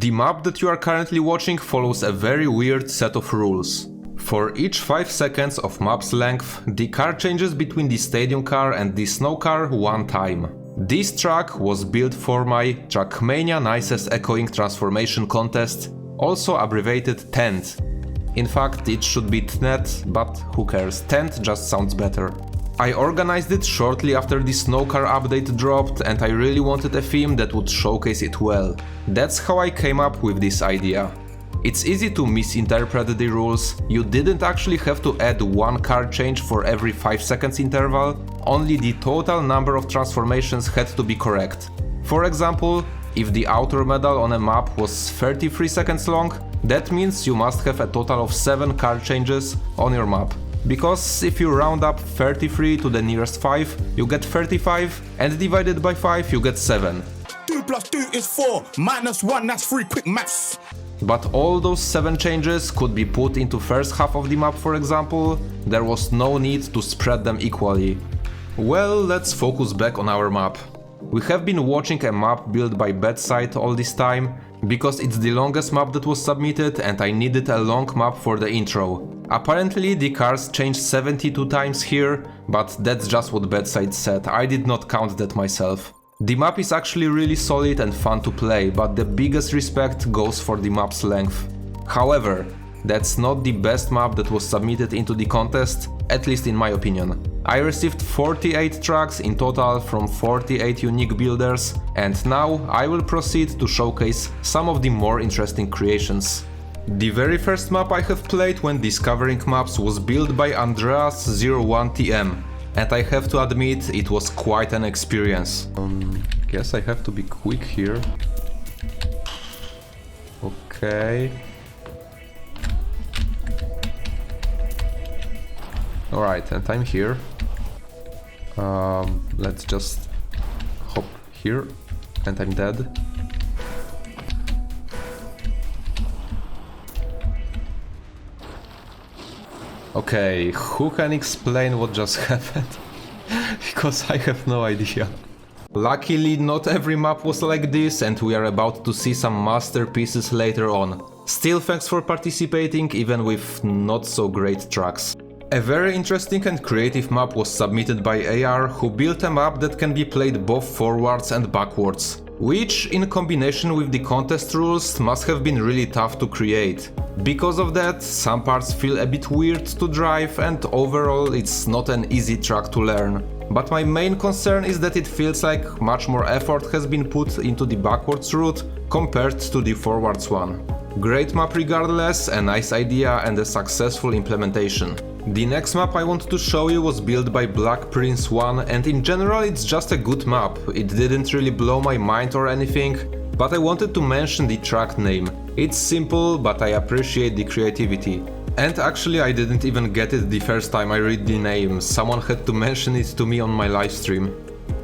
The map that you are currently watching follows a very weird set of rules. For each 5 seconds of map's length, the car changes between the stadium car and the snow car one time. This track was built for my Trackmania Nicest Echoing Transformation contest, also abbreviated TENT. In fact, it should be TNET, but who cares, TENT just sounds better. I organized it shortly after the snow car update dropped, and I really wanted a theme that would showcase it well. That's how I came up with this idea. It's easy to misinterpret the rules. You didn't actually have to add one car change for every 5 seconds interval, only the total number of transformations had to be correct. For example, if the outer medal on a map was 33 seconds long, that means you must have a total of 7 car changes on your map. Because if you round up 33 to the nearest 5, you get 35, and divided by 5 you get 7. 2 plus 2 is 4, minus 1, that's 3, quick maths. But all those 7 changes could be put into first half of the map, for example. There was no need to spread them equally. Well, let's focus back on our map. We have been watching a map built by Bedside all this time, because it's the longest map that was submitted and I needed a long map for the intro. Apparently the cars changed 72 times here, but that's just what Bedside said, I did not count that myself. The map is actually really solid and fun to play, but the biggest respect goes for the map's length. However, that's not the best map that was submitted into the contest, at least in my opinion. I received 48 tracks in total from 48 unique builders, and now I will proceed to showcase some of the more interesting creations. The very first map I have played when discovering maps was built by Andreas01TM, and I have to admit it was quite an experience. Guess I have to be quick here. Okay. Alright, and I'm here. Let's just hop here, and I'm dead. Okay, who can explain what just happened? Because I have no idea. Luckily, not every map was like this, and we are about to see some masterpieces later on. Still, thanks for participating, even with not so great tracks. A very interesting and creative map was submitted by AR, who built a map that can be played both forwards and backwards, which, in combination with the contest rules, must have been really tough to create. Because of that, some parts feel a bit weird to drive, and overall it's not an easy track to learn. But my main concern is that it feels like much more effort has been put into the backwards route compared to the forwards one. Great map regardless, a nice idea and a successful implementation. The next map I want to show you was built by Black Prince 1, and in general it's just a good map. It didn't really blow my mind or anything, but I wanted to mention the track name. It's simple, but I appreciate the creativity. And actually I didn't even get it the first time I read the name, someone had to mention it to me on my livestream.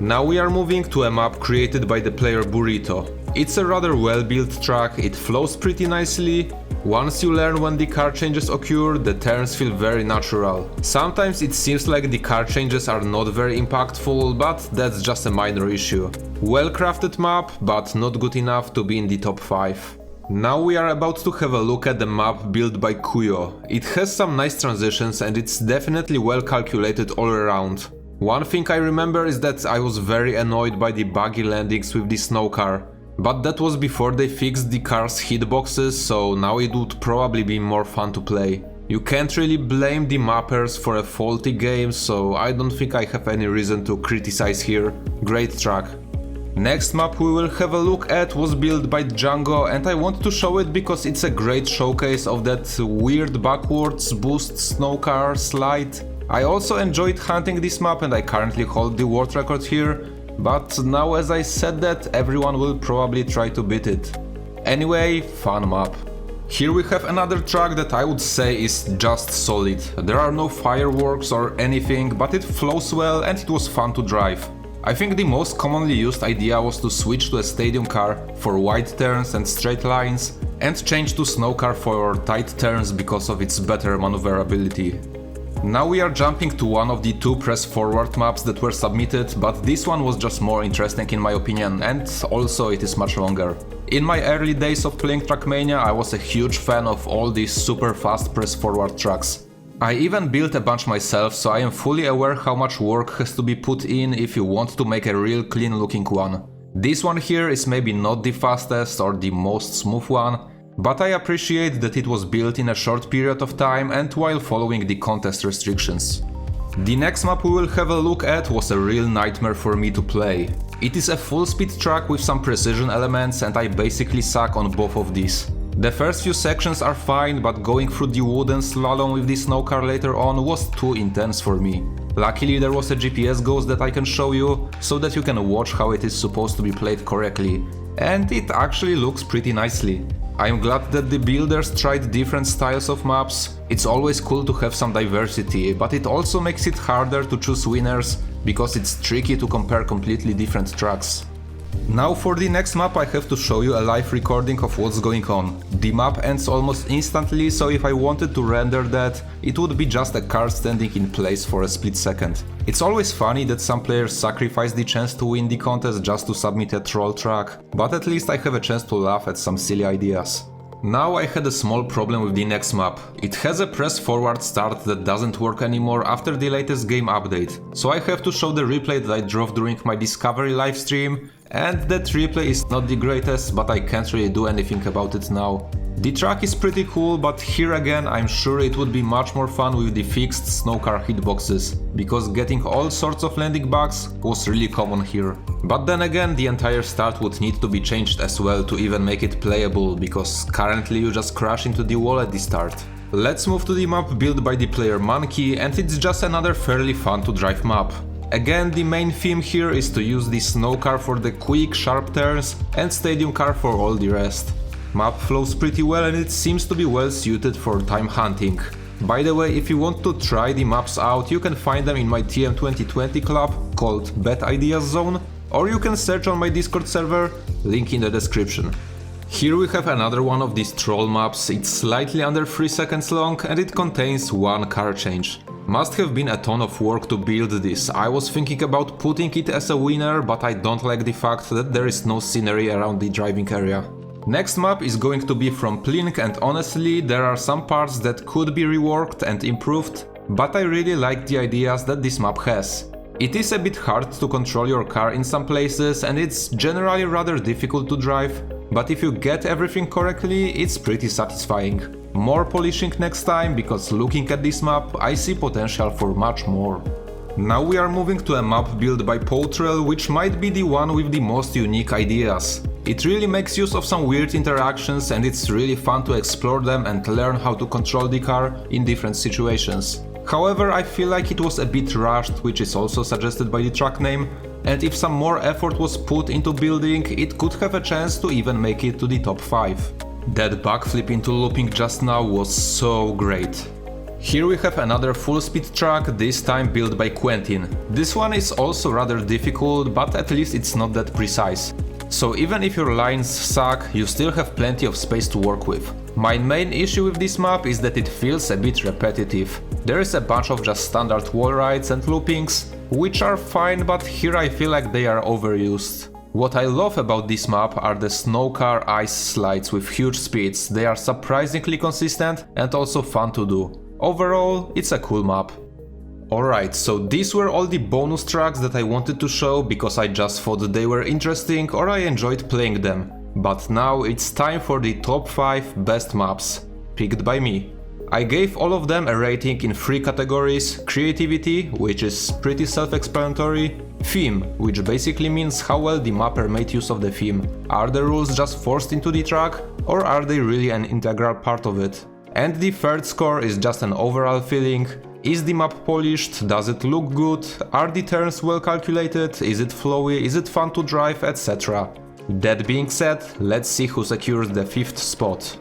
Now we are moving to a map created by the player Burrito. It's a rather well-built track, it flows pretty nicely. Once you learn when the car changes occur, the turns feel very natural. Sometimes it seems like the car changes are not very impactful, but that's just a minor issue. Well-crafted map, but not good enough to be in the top 5. Now we are about to have a look at the map built by Kuyo. It has some nice transitions and it's definitely well calculated all around. One thing I remember is that I was very annoyed by the buggy landings with the snow car. But that was before they fixed the car's hitboxes, so now it would probably be more fun to play. You can't really blame the mappers for a faulty game, so I don't think I have any reason to criticize here. Great track. Next map we will have a look at was built by Django, and I want to show it because it's a great showcase of that weird backwards boost snow car slide. I also enjoyed hunting this map and I currently hold the world record here. But now as I said that, everyone will probably try to beat it. Anyway, fun map. Here we have another track that I would say is just solid. There are no fireworks or anything, but it flows well and it was fun to drive. I think the most commonly used idea was to switch to a stadium car for wide turns and straight lines, and change to snow car for tight turns because of its better maneuverability. Now we are jumping to one of the two press forward maps that were submitted, but this one was just more interesting in my opinion, and also it is much longer. In my early days of playing Trackmania, I was a huge fan of all these super fast press forward tracks. I even built a bunch myself, so I am fully aware how much work has to be put in if you want to make a real clean looking one. This one here is maybe not the fastest or the most smooth one, but I appreciate that it was built in a short period of time and while following the contest restrictions. The next map we will have a look at was a real nightmare for me to play. It is a full speed track with some precision elements and I basically suck on both of these. The first few sections are fine, but going through the wooden slalom with the snow car later on was too intense for me. Luckily there was a GPS ghost that I can show you, so that you can watch how it is supposed to be played correctly. And it actually looks pretty nicely. I am glad that the builders tried different styles of maps. It's always cool to have some diversity, but it also makes it harder to choose winners, because it's tricky to compare completely different tracks. Now for the next map I have to show you a live recording of what's going on. The map ends almost instantly, so if I wanted to render that, it would be just a car standing in place for a split second. It's always funny that some players sacrifice the chance to win the contest just to submit a troll track, but at least I have a chance to laugh at some silly ideas. Now I had a small problem with the next map. It has a press forward start that doesn't work anymore after the latest game update, so I have to show the replay that I drove during my Discovery livestream, and that replay is not the greatest, but I can't really do anything about it now. The track is pretty cool, but here again I'm sure it would be much more fun with the fixed snowcar hitboxes, because getting all sorts of landing bugs was really common here. But then again, the entire start would need to be changed as well to even make it playable, because currently you just crash into the wall at the start. Let's move to the map built by the player Monkey, and it's just another fairly fun to drive map. Again, the main theme here is to use the snow car for the quick, sharp turns and stadium car for all the rest. Map flows pretty well and it seems to be well suited for time hunting. By the way, if you want to try the maps out, you can find them in my TM 2020 club called Bad Ideas Zone, or you can search on my Discord server, link in the description. Here we have another one of these troll maps. It's slightly under 3 seconds long and it contains one car change. Must have been a ton of work to build this. I was thinking about putting it as a winner, but I don't like the fact that there is no scenery around the driving area. Next map is going to be from Plink, and honestly there are some parts that could be reworked and improved, but I really like the ideas that this map has. It is a bit hard to control your car in some places and it's generally rather difficult to drive, but if you get everything correctly, it's pretty satisfying. More polishing next time, because looking at this map, I see potential for much more. Now we are moving to a map built by Potrel, which might be the one with the most unique ideas. It really makes use of some weird interactions and it's really fun to explore them and learn how to control the car in different situations. However, I feel like it was a bit rushed, which is also suggested by the track name, and if some more effort was put into building, it could have a chance to even make it to the top 5. That backflip into looping just now was so great. Here we have another full speed track, this time built by Quentin. This one is also rather difficult, but at least it's not that precise. So even if your lines suck, you still have plenty of space to work with. My main issue with this map is that it feels a bit repetitive. There is a bunch of just standard wall rides and loopings, which are fine, but here I feel like they are overused. What I love about this map are the snowcar ice slides with huge speeds. They are surprisingly consistent and also fun to do. Overall, it's a cool map. Alright, so these were all the bonus tracks that I wanted to show because I just thought they were interesting or I enjoyed playing them. But now it's time for the top 5 best maps, picked by me. I gave all of them a rating in 3 categories: creativity, which is pretty self-explanatory, theme, which basically means how well the mapper made use of the theme. Are the rules just forced into the track, or are they really an integral part of it? And the third score is just an overall feeling. Is the map polished? Does it look good? Are the turns well calculated? Is it flowy? Is it fun to drive? Etc. That being said, let's see who secures the 5th spot.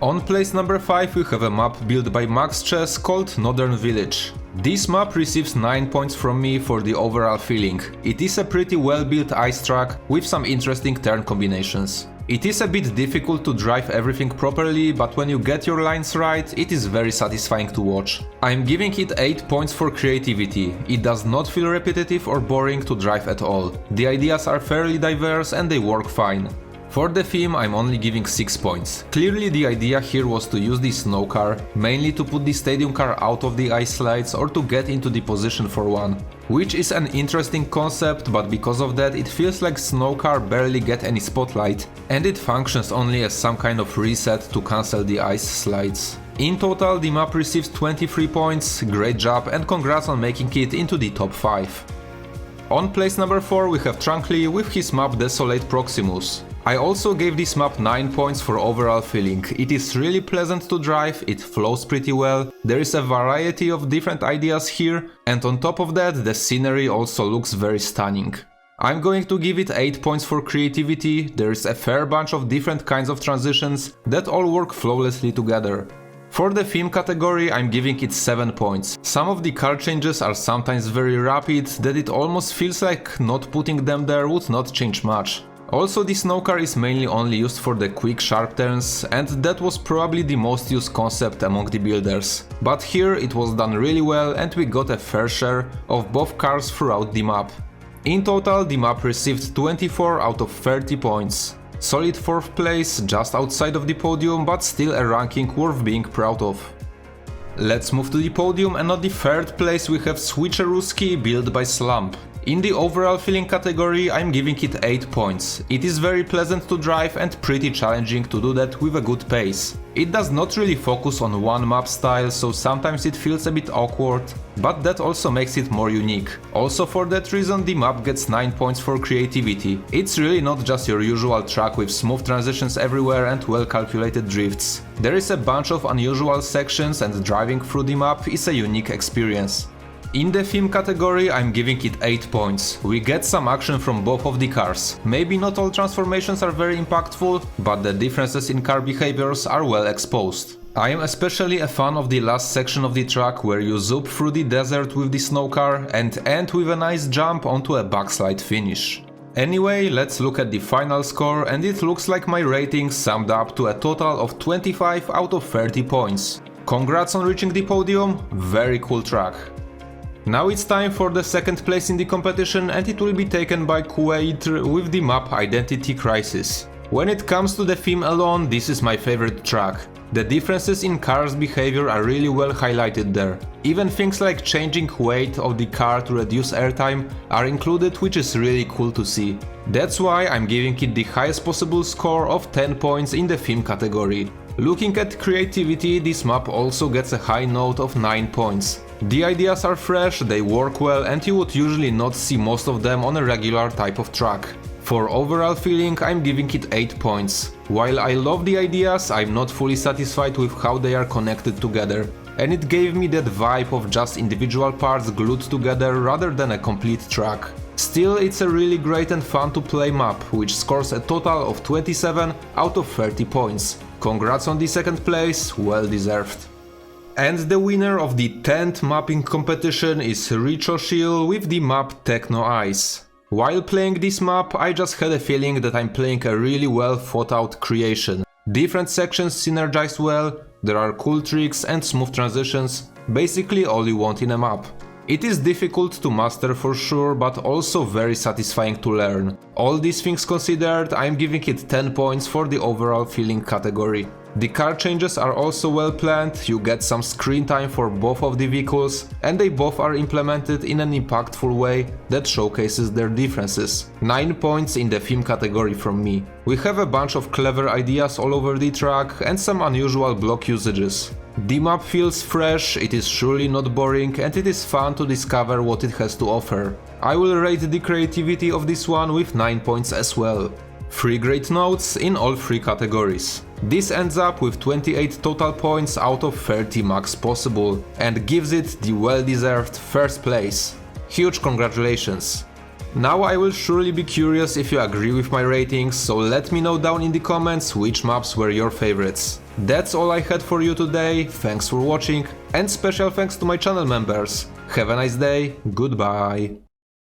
On place number 5 we have a map built by Max Chess called Northern Village. This map receives 9 points from me for the overall feeling. It is a pretty well built ice track with some interesting turn combinations. It is a bit difficult to drive everything properly, but when you get your lines right, it is very satisfying to watch. I'm giving it 8 points for creativity. It does not feel repetitive or boring to drive at all. The ideas are fairly diverse and they work fine. For the theme, I'm only giving 6 points. Clearly the idea here was to use the snow car, mainly to put the stadium car out of the ice slides or to get into the position for one. Which is an interesting concept, but because of that it feels like snow car barely get any spotlight, and it functions only as some kind of reset to cancel the ice slides. In total, the map receives 23 points, great job and congrats on making it into the top 5. On place number 4 we have Trunkly with his map Desolate Proximus. I also gave this map 9 points for overall feeling. It is really pleasant to drive, it flows pretty well, there is a variety of different ideas here, and on top of that the scenery also looks very stunning. I'm going to give it 8 points for creativity. There is a fair bunch of different kinds of transitions that all work flawlessly together. For the theme category, I'm giving it 7 points. Some of the car changes are sometimes very rapid that it almost feels like not putting them there would not change much. Also, the snow car is mainly only used for the quick sharp turns, and that was probably the most used concept among the builders. But here it was done really well and we got a fair share of both cars throughout the map. In total, the map received 24 out of 30 points. Solid 4th place, just outside of the podium, but still a ranking worth being proud of. Let's move to the podium, and on the 3rd place we have Switcherooski built by Slump. In the overall feeling category, I'm giving it 8 points. It is very pleasant to drive and pretty challenging to do that with a good pace. It does not really focus on one map style, so sometimes it feels a bit awkward, but that also makes it more unique. Also for that reason the map gets 9 points for creativity. It's really not just your usual track with smooth transitions everywhere and well calculated drifts. There is a bunch of unusual sections and driving through the map is a unique experience. In the theme category, I'm giving it 8 points. We get some action from both of the cars. Maybe not all transformations are very impactful, but the differences in car behaviors are well exposed. I am especially a fan of the last section of the track where you zoop through the desert with the snow car and end with a nice jump onto a backslide finish. Anyway, let's look at the final score, and it looks like my rating summed up to a total of 25 out of 30 points. Congrats on reaching the podium, very cool track. Now it's time for the 2nd place in the competition, and it will be taken by Kuwaitr with the map Identity Crisis. When it comes to the theme alone, this is my favorite track. The differences in cars' behavior are really well highlighted there. Even things like changing weight of the car to reduce airtime are included, which is really cool to see. That's why I'm giving it the highest possible score of 10 points in the theme category. Looking at creativity, this map also gets a high note of 9 points. The ideas are fresh, they work well, and you would usually not see most of them on a regular type of track. For overall feeling, I'm giving it 8 points. While I love the ideas, I'm not fully satisfied with how they are connected together, and it gave me that vibe of just individual parts glued together rather than a complete track. Still, it's a really great and fun to play map, which scores a total of 27 out of 30 points. Congrats on the 2nd place, well deserved. And the winner of the 10th mapping competition is Richoshil with the map Techno Ice. While playing this map, I just had a feeling that I'm playing a really well thought out creation. Different sections synergize well, there are cool tricks and smooth transitions, basically all you want in a map. It is difficult to master for sure, but also very satisfying to learn. All these things considered, I'm giving it 10 points for the overall feeling category. The car changes are also well planned, you get some screen time for both of the vehicles, and they both are implemented in an impactful way that showcases their differences. 9 points in the theme category from me. We have a bunch of clever ideas all over the track and some unusual block usages. The map feels fresh, it is surely not boring, and it is fun to discover what it has to offer. I will rate the creativity of this one with 9 points as well. 3 great notes in all 3 categories. This ends up with 28 total points out of 30 max possible, and gives it the well-deserved 1st place. Huge congratulations! Now I will surely be curious if you agree with my ratings, so let me know down in the comments which maps were your favorites. That's all I had for you today, thanks for watching, and special thanks to my channel members. Have a nice day, goodbye!